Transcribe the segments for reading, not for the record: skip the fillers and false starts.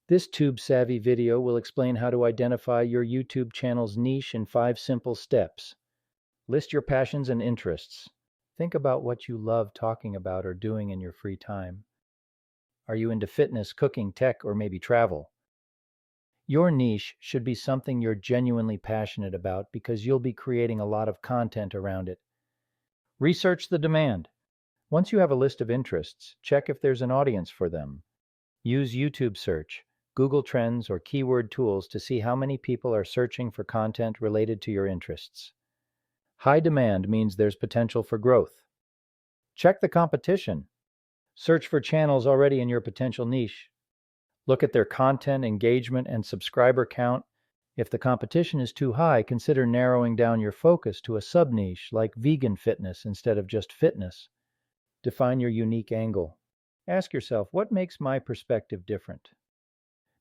This tube-savvy video will explain how to identify your YouTube channel's niche in 5 simple steps. List your passions and interests. Think about what you love talking about or doing in your free time. Are you into fitness, cooking, tech, or maybe travel? Your niche should be something you're genuinely passionate about because you'll be creating a lot of content around it. Research the demand. Once you have a list of interests, check if there's an audience for them. Use YouTube search, Google Trends, or keyword tools to see how many people are searching for content related to your interests. High demand means there's potential for growth. Check the competition. Search for channels already in your potential niche. Look at their content, engagement, and subscriber count. If the competition is too high, consider narrowing down your focus to a sub-niche like vegan fitness instead of just fitness. Define your unique angle. Ask yourself, what makes my perspective different?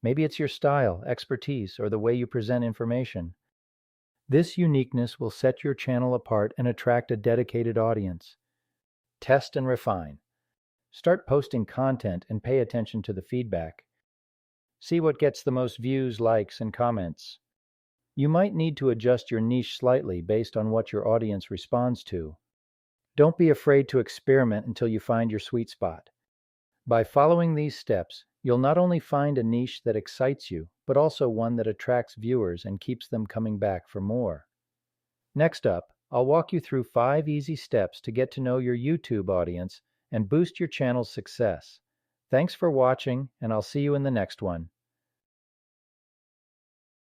Maybe it's your style, expertise, or the way you present information. This uniqueness will set your channel apart and attract a dedicated audience. Test and refine. Start posting content and pay attention to the feedback. See what gets the most views, likes, and comments. You might need to adjust your niche slightly based on what your audience responds to. Don't be afraid to experiment until you find your sweet spot. By following these steps, you'll not only find a niche that excites you, but also one that attracts viewers and keeps them coming back for more. Next up, I'll walk you through 5 easy steps to get to know your YouTube audience and boost your channel's success. Thanks for watching, and I'll see you in the next one.